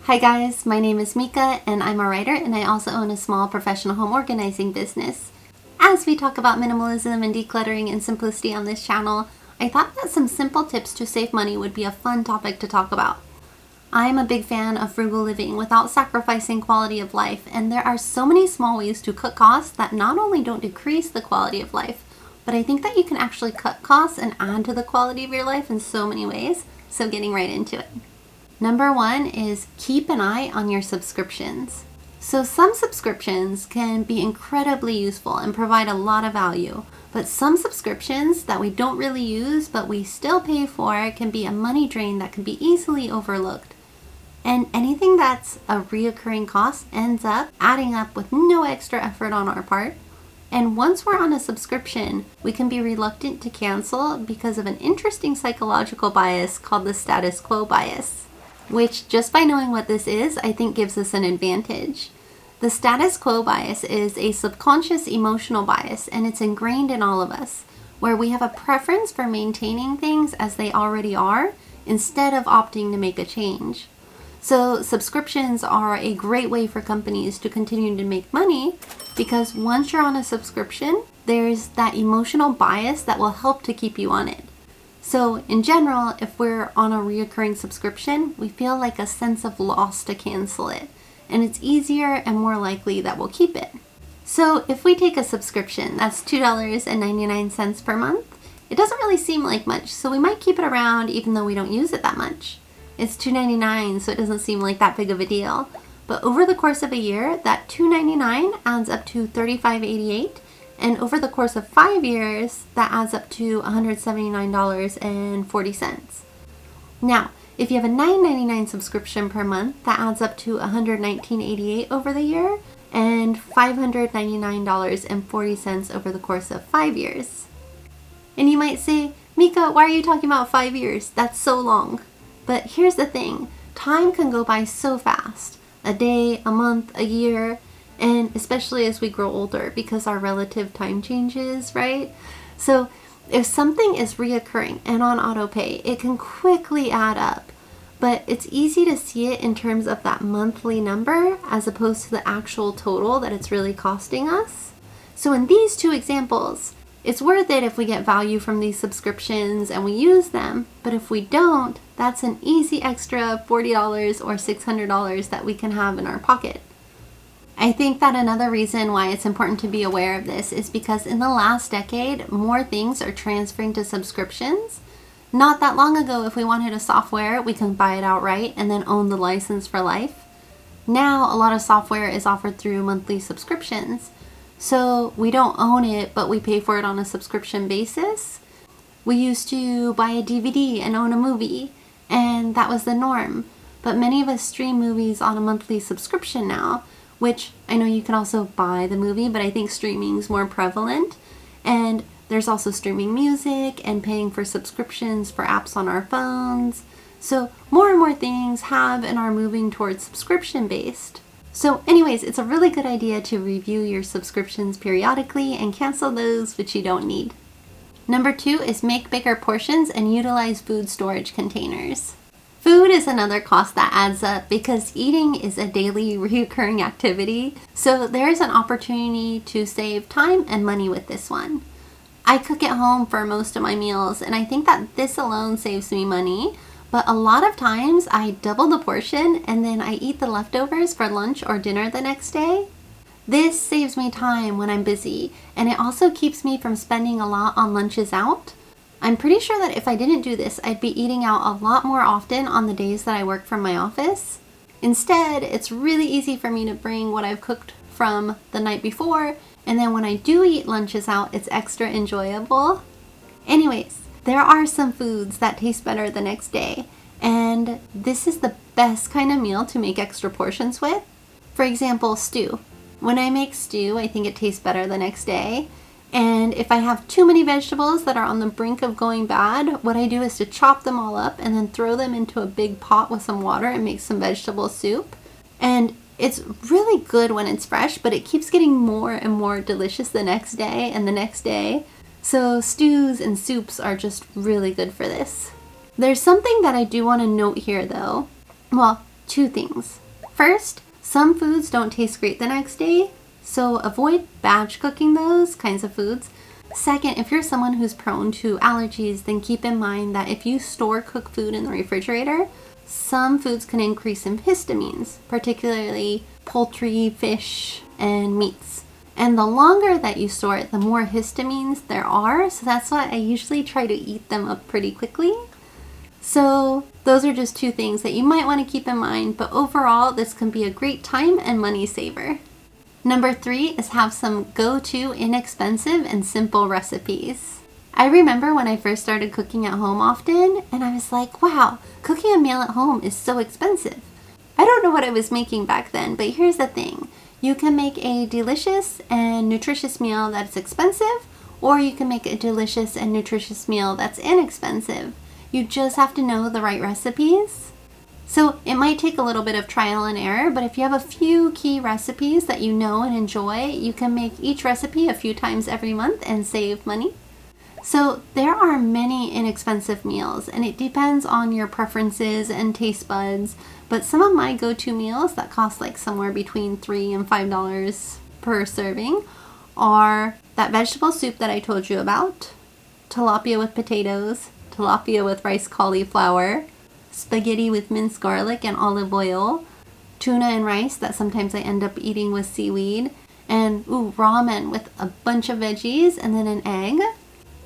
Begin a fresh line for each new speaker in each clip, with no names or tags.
Hi guys, my name is Mika and I'm a writer and I also own a small professional home organizing business. As we talk about minimalism and decluttering and simplicity on this channel, I thought that some simple tips to save money would be a fun topic to talk about. I'm a big fan of frugal living without sacrificing quality of life, and there are so many small ways to cut costs that not only don't decrease the quality of life, but I think that you can actually cut costs and add to the quality of your life in so many ways, so getting right into it. Number one is keep an eye on your subscriptions. So some subscriptions can be incredibly useful and provide a lot of value, but some subscriptions that we don't really use but we still pay for can be a money drain that can be easily overlooked. And anything that's a reoccurring cost ends up adding up with no extra effort on our part. And once we're on a subscription, we can be reluctant to cancel because of an interesting psychological bias called the status quo bias, which just by knowing what this is, I think gives us an advantage. The status quo bias is a subconscious emotional bias, and it's ingrained in all of us, where we have a preference for maintaining things as they already are instead of opting to make a change. So subscriptions are a great way for companies to continue to make money because once you're on a subscription, there's that emotional bias that will help to keep you on it. So in general, if we're on a reoccurring subscription, we feel like a sense of loss to cancel it, and it's easier and more likely that we'll keep it. So if we take a subscription that's $2.99 per month, it doesn't really seem like much, so we might keep it around even though we don't use it that much. It's $2.99, so it doesn't seem like that big of a deal. But over the course of a year, that $2.99 adds up to $35.88. And over the course of 5 years, that adds up to $179.40. Now, if you have a $9.99 subscription per month, that adds up to $119.88 over the year and $599.40 over the course of 5 years. And you might say, Mika, why are you talking about 5 years? That's so long. But here's the thing, time can go by so fast. A day, a month, a year, and especially as we grow older because our relative time changes, right? So if something is reoccurring and on auto pay, it can quickly add up, but it's easy to see it in terms of that monthly number as opposed to the actual total that it's really costing us. So in these two examples, it's worth it if we get value from these subscriptions and we use them, but if we don't, that's an easy extra $40 or $600 that we can have in our pocket. I think that another reason why it's important to be aware of this is because in the last decade, more things are transferring to subscriptions. Not that long ago, if we wanted a software, we can buy it outright and then own the license for life. Now, a lot of software is offered through monthly subscriptions. So we don't own it, but we pay for it on a subscription basis. We used to buy a DVD and own a movie, and that was the norm. But many of us stream movies on a monthly subscription now, which I know you can also buy the movie, but I think streaming is more prevalent. And there's also streaming music and paying for subscriptions for apps on our phones. So more and more things have and are moving towards subscription-based. So anyways, it's a really good idea to review your subscriptions periodically and cancel those which you don't need. Number 2 is make bigger portions and utilize food storage containers. Food is another cost that adds up because eating is a daily recurring activity, so there is an opportunity to save time and money with this one. I cook at home for most of my meals, and I think that this alone saves me money, but a lot of times I double the portion and then I eat the leftovers for lunch or dinner the next day. This saves me time when I'm busy, and it also keeps me from spending a lot on lunches out. I'm pretty sure that if I didn't do this, I'd be eating out a lot more often on the days that I work from my office. Instead, it's really easy for me to bring what I've cooked from the night before, and then when I do eat lunches out, it's extra enjoyable. Anyways, there are some foods that taste better the next day, and this is the best kind of meal to make extra portions with. For example, stew. When I make stew, I think it tastes better the next day. And if I have too many vegetables that are on the brink of going bad, what I do is to chop them all up and then throw them into a big pot with some water and make some vegetable soup. And it's really good when it's fresh, but it keeps getting more and more delicious the next day and the next day. So stews and soups are just really good for this. There's something that I do want to note here though. Well, two things. First, some foods don't taste great the next day, so avoid batch cooking those kinds of foods. Second, if you're someone who's prone to allergies, then keep in mind that if you store cooked food in the refrigerator, some foods can increase in histamines, particularly poultry, fish, and meats. And the longer that you store it, the more histamines there are, so that's why I usually try to eat them up pretty quickly. So those are just two things that you might want to keep in mind, but overall, this can be a great time and money saver. Number 3 is have some go-to inexpensive and simple recipes. I remember when I first started cooking at home often, and I was like, wow, cooking a meal at home is so expensive. I don't know what I was making back then, but here's the thing. You can make a delicious and nutritious meal that's expensive, or you can make a delicious and nutritious meal that's inexpensive. You just have to know the right recipes. So it might take a little bit of trial and error, but if you have a few key recipes that you know and enjoy, you can make each recipe a few times every month and save money. So there are many inexpensive meals, and it depends on your preferences and taste buds, but some of my go-to meals that cost like somewhere between $3 and $5 per serving are that vegetable soup that I told you about, tilapia with potatoes, tilapia with rice cauliflower, spaghetti with minced garlic and olive oil, tuna and rice that sometimes I end up eating with seaweed, and ramen with a bunch of veggies and then an egg.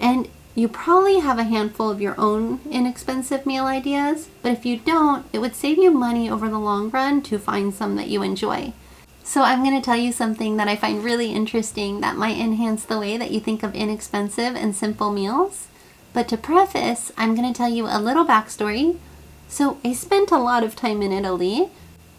And you probably have a handful of your own inexpensive meal ideas, but if you don't, it would save you money over the long run to find some that you enjoy. So I'm going to tell you something that I find really interesting that might enhance the way that you think of inexpensive and simple meals. But to preface, I'm going to tell you a little backstory. So I spent a lot of time in Italy.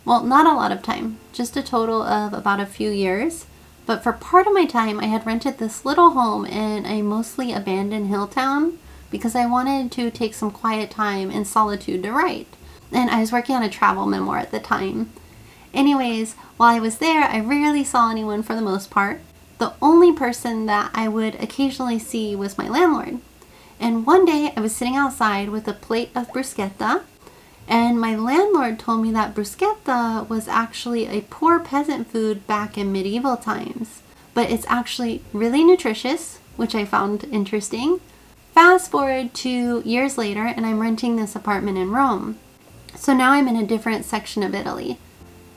Well, not a lot of time, just a total of about a few years. But for part of my time, I had rented this little home in a mostly abandoned hill town because I wanted to take some quiet time and solitude to write. And I was working on a travel memoir at the time. Anyways, while I was there, I rarely saw anyone for the most part. The only person that I would occasionally see was my landlord. And one day I was sitting outside with a plate of bruschetta, and my landlord told me that bruschetta was actually a poor peasant food back in medieval times, but it's actually really nutritious, which I found interesting. Fast forward 2 years later, and I'm renting this apartment in Rome. So now I'm in a different section of Italy.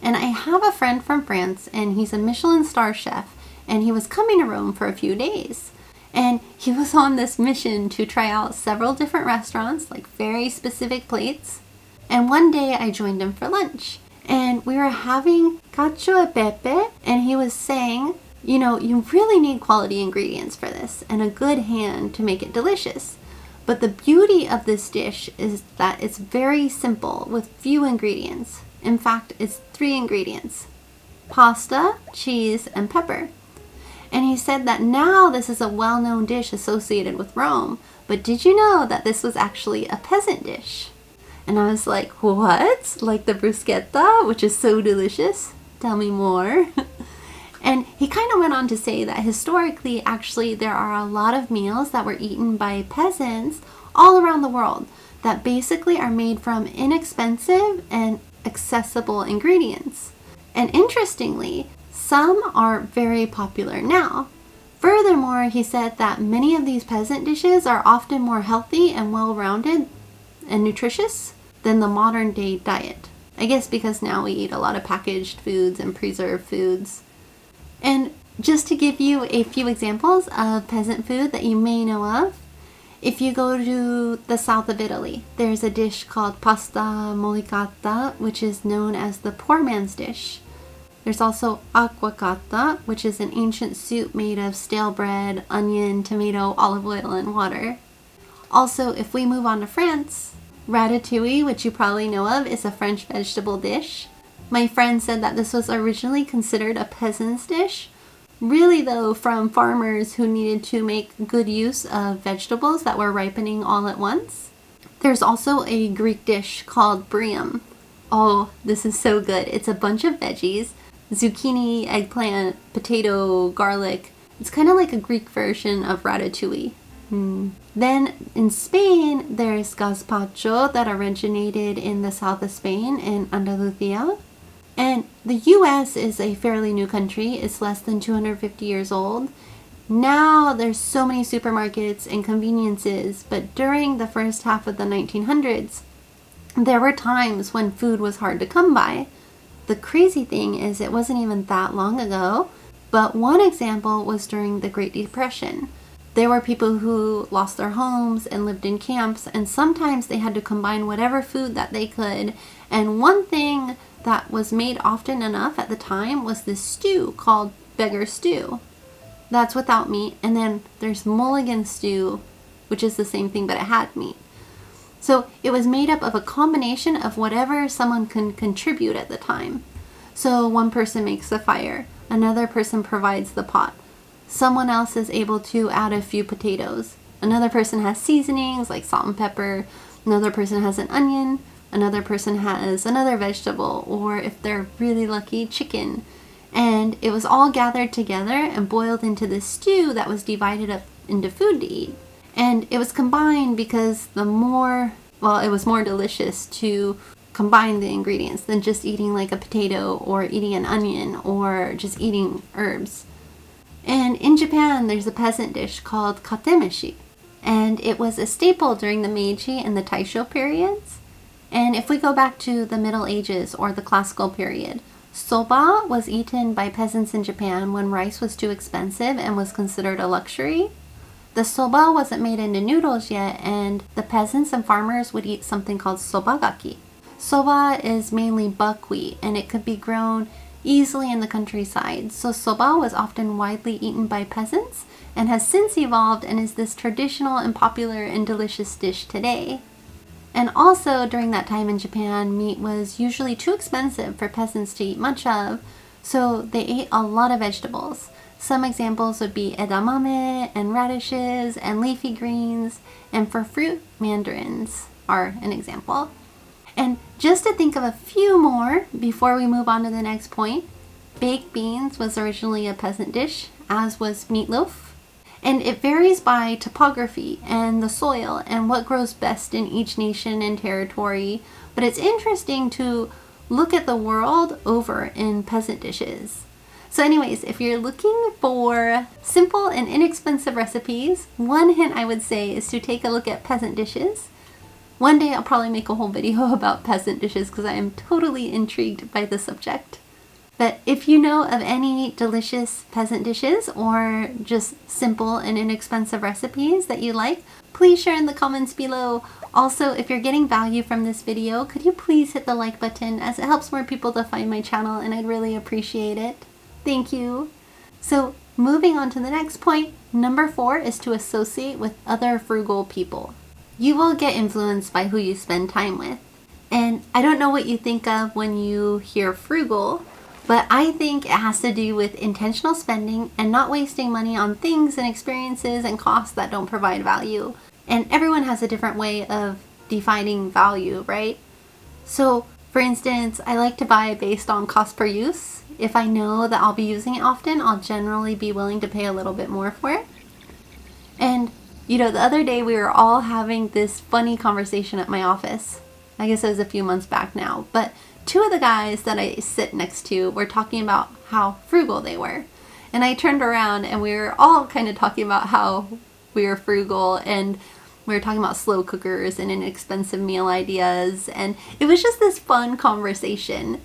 And I have a friend from France, and he's a Michelin star chef, and he was coming to Rome for a few days. And he was on this mission to try out several different restaurants, like very specific plates. And one day I joined him for lunch, and we were having cacio e pepe, and he was saying, you know, you really need quality ingredients for this and a good hand to make it delicious. But the beauty of this dish is that it's very simple with few ingredients. In fact, it's 3 ingredients: pasta, cheese, and pepper. And he said that now this is a well-known dish associated with Rome, but did you know that this was actually a peasant dish? And I was like, what? Like the bruschetta, which is so delicious? Tell me more. And he kind of went on to say that historically, actually, there are a lot of meals that were eaten by peasants all around the world that basically are made from inexpensive and accessible ingredients. And interestingly, some are very popular now. Furthermore, he said that many of these peasant dishes are often more healthy and well-rounded and nutritious than the modern day diet. I guess because now we eat a lot of packaged foods and preserved foods. And just to give you a few examples of peasant food that you may know of, if you go to the south of Italy, there's a dish called pasta mollicata, which is known as the poor man's dish. There's also acqua cotta, which is an ancient soup made of stale bread, onion, tomato, olive oil, and water. Also, if we move on to France, ratatouille, which you probably know of, is a French vegetable dish. My friend said that this was originally considered a peasant's dish, really though from farmers who needed to make good use of vegetables that were ripening all at once. There's also a Greek dish called brium. Oh, this is so good. It's a bunch of veggies, zucchini, eggplant, potato, garlic. It's kind of like a Greek version of ratatouille. Then in Spain, there's gazpacho that originated in the south of Spain, in Andalusia. And the US is a fairly new country. It's less than 250 years old. Now there's so many supermarkets and conveniences, but during the first half of the 1900s, there were times when food was hard to come by. The crazy thing is it wasn't even that long ago, but one example was during the Great Depression. There were people who lost their homes and lived in camps, and sometimes they had to combine whatever food that they could. And one thing that was made often enough at the time was this stew called beggar stew. That's without meat. And then there's mulligan stew, which is the same thing, but it had meat. So it was made up of a combination of whatever someone can contribute at the time. So one person makes the fire, another person provides the pot, someone else is able to add a few potatoes, another person has seasonings like salt and pepper, another person has an onion, another person has another vegetable, or if they're really lucky, chicken. And it was all gathered together and boiled into this stew that was divided up into food to eat. And it was combined because it was more delicious to combine the ingredients than just eating like a potato or eating an onion or just eating herbs. And in Japan, there's a peasant dish called katemeshi. And it was a staple during the Meiji and the Taisho periods. And if we go back to the Middle Ages or the Classical period, soba was eaten by peasants in Japan when rice was too expensive and was considered a luxury. The soba wasn't made into noodles yet, and the peasants and farmers would eat something called sobagaki. Soba is mainly buckwheat, and it could be grown easily in the countryside. So soba was often widely eaten by peasants and has since evolved and is this traditional and popular and delicious dish today. And also during that time in Japan, meat was usually too expensive for peasants to eat much of, so they ate a lot of vegetables. Some examples would be edamame and radishes and leafy greens, and for fruit, mandarins are an example. And just to think of a few more before we move on to the next point, baked beans was originally a peasant dish, as was meatloaf. And it varies by topography and the soil and what grows best in each nation and territory. But it's interesting to look at the world over in peasant dishes. So anyways, if you're looking for simple and inexpensive recipes, one hint I would say is to take a look at peasant dishes. One day I'll probably make a whole video about peasant dishes because I am totally intrigued by the subject. But if you know of any delicious peasant dishes or just simple and inexpensive recipes that you like, please share in the comments below. Also, if you're getting value from this video, could you please hit the like button, as it helps more people to find my channel and I'd really appreciate it. Thank you. So moving on to the next point, number 4 is to associate with other frugal people. You will get influenced by who you spend time with. And I don't know what you think of when you hear frugal, but I think it has to do with intentional spending and not wasting money on things and experiences and costs that don't provide value. And everyone has a different way of defining value, right? So for instance, I like to buy based on cost per use. If I know that I'll be using it often, I'll generally be willing to pay a little bit more for it. And you know, the other day we were all having this funny conversation at my office. I guess it was a few months back now, but 2 of the guys that I sit next to were talking about how frugal they were. And I turned around and we were all kind of talking about how we were frugal, and we were talking about slow cookers and inexpensive meal ideas, and it was just this fun conversation.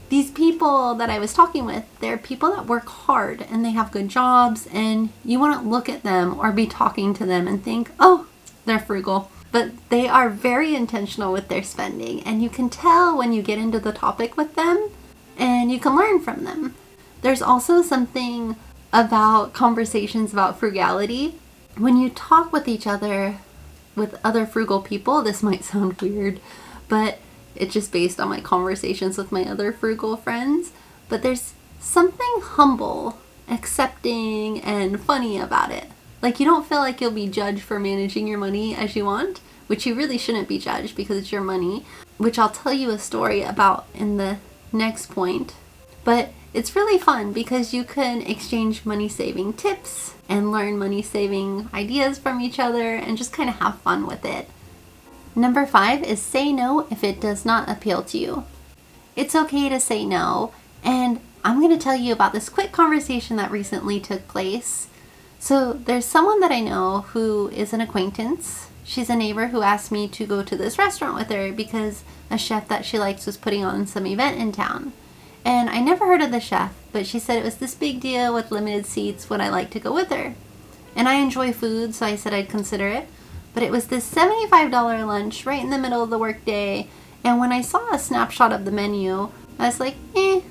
These people that I was talking with, they're people that work hard and they have good jobs, and you wouldn't look at them or be talking to them and think, oh, they're frugal. But they are very intentional with their spending, and you can tell when you get into the topic with them, and you can learn from them. There's also something about conversations about frugality. When you talk with each other, with other frugal people, this might sound weird, but it's just based on my conversations with my other frugal friends. But there's something humble, accepting, and funny about it. Like, you don't feel like you'll be judged for managing your money as you want, which you really shouldn't be judged because it's your money, which I'll tell you a story about in the next point. But it's really fun because you can exchange money saving tips and learn money saving ideas from each other and just kind of have fun with it. Number 5 is say no if it does not appeal to you. It's okay to say no, and I'm going to tell you about this quick conversation that recently took place. So there's someone that I know who is an acquaintance. She's a neighbor who asked me to go to this restaurant with her because a chef that she likes was putting on some event in town. And I never heard of the chef, but she said it was this big deal with limited seats. Would I like to go with her? And I enjoy food, so I said I'd consider it. But it was this $75 lunch right in the middle of the workday. And when I saw a snapshot of the menu, I was like, it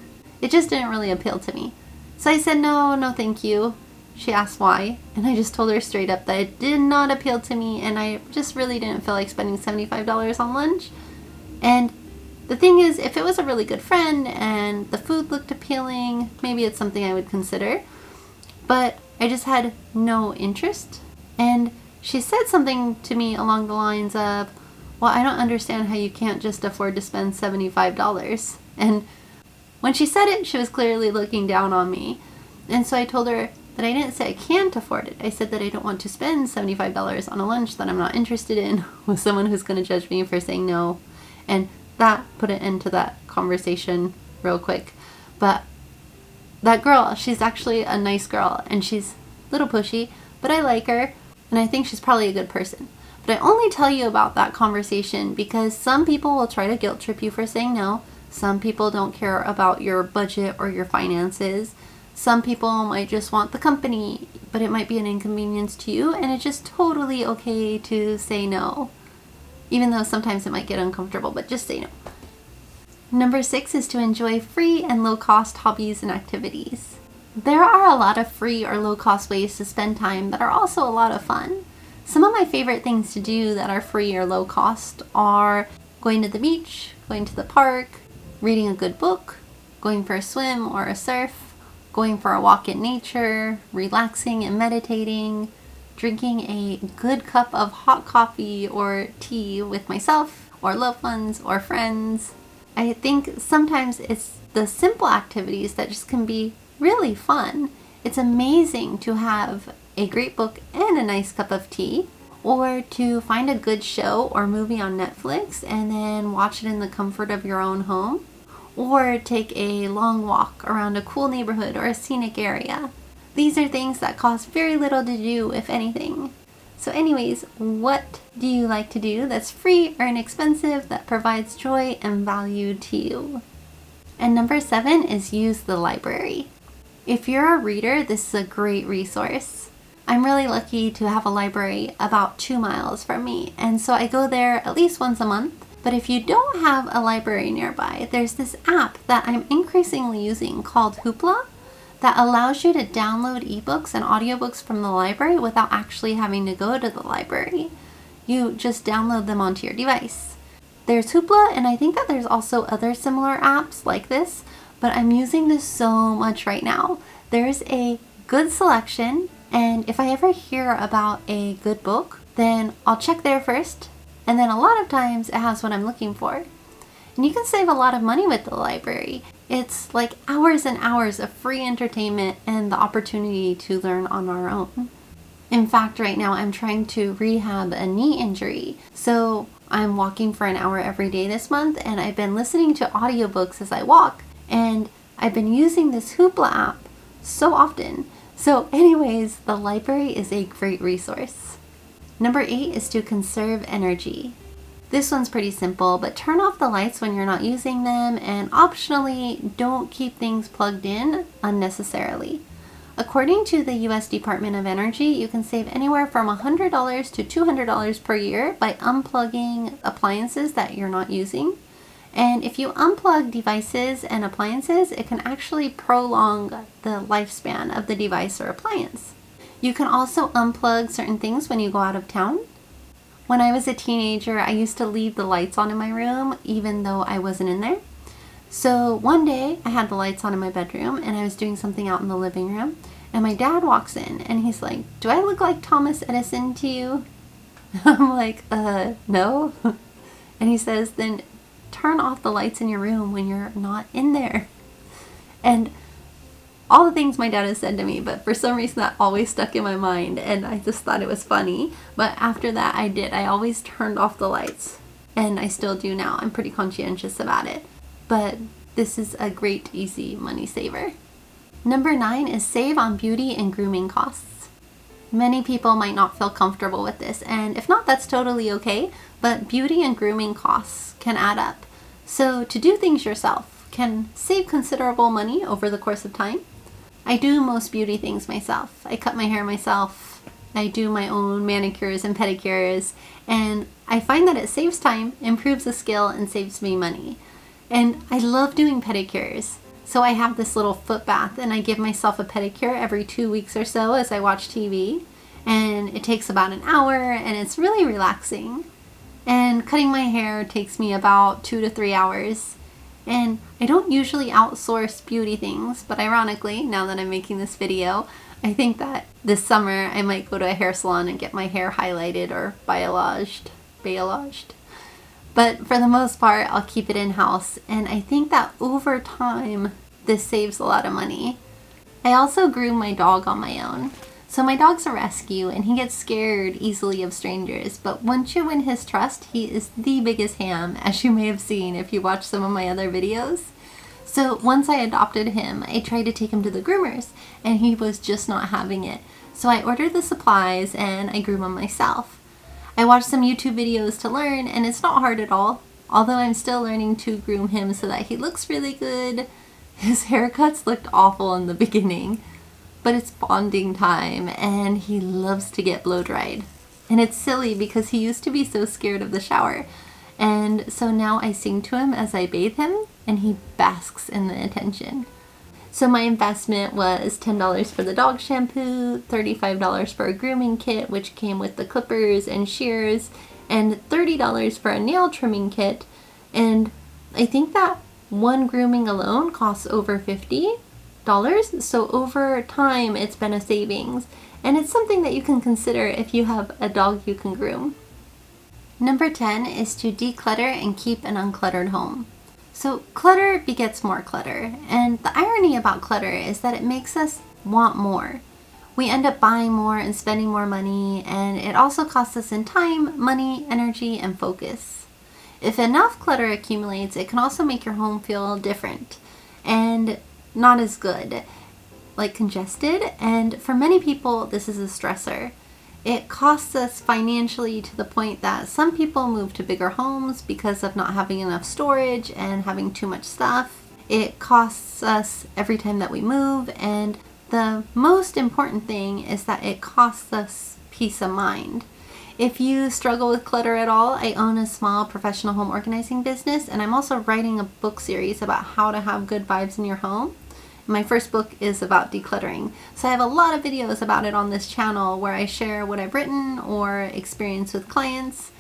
just didn't really appeal to me. So I said, no, thank you. She asked why, and I just told her straight up that it did not appeal to me, and I just really didn't feel like spending $75 on lunch. And the thing is, if it was a really good friend and the food looked appealing, maybe it's something I would consider. But I just had no interest. And she said something to me along the lines of, well, I don't understand how you can't just afford to spend $75. And when she said it, she was clearly looking down on me. And so I told her that I didn't say I can't afford it. I said that I don't want to spend $75 on a lunch that I'm not interested in with someone who's going to judge me for saying no. And that put an end to that conversation real quick. But that girl, she's actually a nice girl, and she's a little pushy, but I like her, and I think she's probably a good person. But I only tell you about that conversation because some people will try to guilt trip you for saying no. Some people don't care about your budget or your finances. Some people might just want the company, but it might be an inconvenience to you, and it's just totally okay to say no. Even though sometimes it might get uncomfortable, but just say no. Number 6 is to enjoy free and low-cost hobbies and activities. There are a lot of free or low-cost ways to spend time that are also a lot of fun. Some of my favorite things to do that are free or low-cost are going to the beach, going to the park, reading a good book, going for a swim or a surf, going for a walk in nature, relaxing and meditating, drinking a good cup of hot coffee or tea with myself or loved ones or friends. I think sometimes it's the simple activities that just can be really fun. It's amazing to have a great book and a nice cup of tea, or to find a good show or movie on Netflix and then watch it in the comfort of your own home, or take a long walk around a cool neighborhood or a scenic area. These are things that cost very little to do, if anything. So anyways, what do you like to do that's free or inexpensive that provides joy and value to you? And number 7 is use the library. If you're a reader, this is a great resource. I'm really lucky to have a library about 2 miles from me, and so I go there at least once a month. But if you don't have a library nearby, there's this app that I'm increasingly using called Hoopla that allows you to download ebooks and audiobooks from the library without actually having to go to the library. You just download them onto your device. There's Hoopla, and I think that there's also other similar apps like this, but I'm using this so much right now. There's a good selection, and if I ever hear about a good book, then I'll check there first, and then a lot of times it has what I'm looking for. And you can save a lot of money with the library. It's like hours and hours of free entertainment and the opportunity to learn on our own. In fact, right now I'm trying to rehab a knee injury. So I'm walking for an hour every day this month, and I've been listening to audiobooks as I walk, and I've been using this Hoopla app so often. So anyways, the library is a great resource. Number 8 is to conserve energy. This one's pretty simple, but turn off the lights when you're not using them, and optionally don't keep things plugged in unnecessarily. According to the US Department of Energy, you can save anywhere from $100 to $200 per year by unplugging appliances that you're not using. And if you unplug devices and appliances, it can actually prolong the lifespan of the device or appliance. You can also unplug certain things when you go out of town. When I was a teenager, I used to leave the lights on in my room even though I wasn't in there. So one day I had the lights on in my bedroom and I was doing something out in the living room, and my dad walks in and he's like, "Do I look like Thomas Edison to you?" I'm like, no. And he says, "Then turn off the lights in your room when you're not in there." And all the things my dad has said to me, but for some reason that always stuck in my mind, and I just thought it was funny. But after that I always turned off the lights, and I still do now. I'm pretty conscientious about it. But this is a great, easy money saver. Number 9 is save on beauty and grooming costs. Many people might not feel comfortable with this, and if not, that's totally okay, but beauty and grooming costs can add up. So to do things yourself can save considerable money over the course of time. I do most beauty things myself. I cut my hair myself. I do my own manicures and pedicures, and I find that it saves time, improves the skill, and saves me money. And I love doing pedicures. So I have this little foot bath, and I give myself a pedicure every 2 weeks or so as I watch TV. And it takes about an hour, and it's really relaxing. And cutting my hair takes me about 2 to 3 hours. And I don't usually outsource beauty things, but ironically, now that I'm making this video, I think that this summer I might go to a hair salon and get my hair highlighted or balayaged. But for the most part, I'll keep it in-house, and I think that over time, this saves a lot of money. I also groom my dog on my own. So my dog's a rescue, and he gets scared easily of strangers, but once you win his trust, he is the biggest ham, as you may have seen if you watched some of my other videos. So once I adopted him, I tried to take him to the groomers, and he was just not having it. So I ordered the supplies, and I groom him myself. I watched some YouTube videos to learn, and it's not hard at all, although I'm still learning to groom him so that he looks really good. His haircuts looked awful in the beginning. But it's bonding time, and he loves to get blow dried. And it's silly because he used to be so scared of the shower. And so now I sing to him as I bathe him, and he basks in the attention. So my investment was $10 for the dog shampoo, $35 for a grooming kit, which came with the clippers and shears, and $30 for a nail trimming kit. And I think that one grooming alone costs over $50. So over time it's been a savings, and it's something that you can consider if you have a dog you can groom. Number 10 is to declutter and keep an uncluttered home. So clutter begets more clutter, and the irony about clutter is that it makes us want more. We end up buying more and spending more money, and it also costs us in time, money, energy, and focus. If enough clutter accumulates, it can also make your home feel different and not as good, like congested, and for many people this is a stressor. It costs us financially to the point that some people move to bigger homes because of not having enough storage and having too much stuff. It costs us every time that we move, and the most important thing is that it costs us peace of mind. If you struggle with clutter at all, I own a small professional home organizing business, and I'm also writing a book series about how to have good vibes in your home. My first book is about decluttering, so I have a lot of videos about it on this channel where I share what I've written or experience with clients.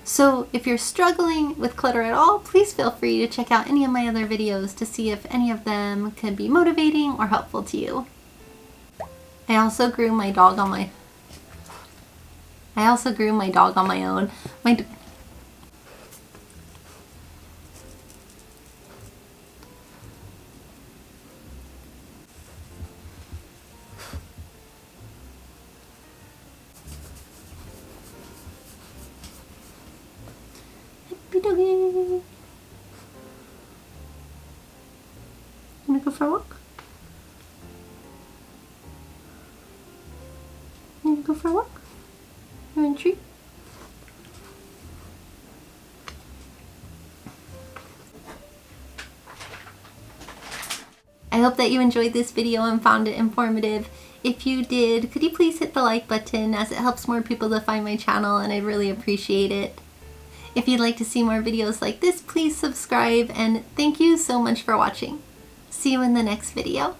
So if you're struggling with clutter at all, please feel free to check out any of my other videos to see if any of them can be motivating or helpful to you. I also groom my dog on my own. Doggy. Wanna go for a walk? Wanna go for a walk? You want a treat? I hope that you enjoyed this video and found it informative. If you did, could you please hit the like button, as it helps more people to find my channel, and I'd really appreciate it. If you'd like to see more videos like this, please subscribe, and thank you so much for watching. See you in the next video.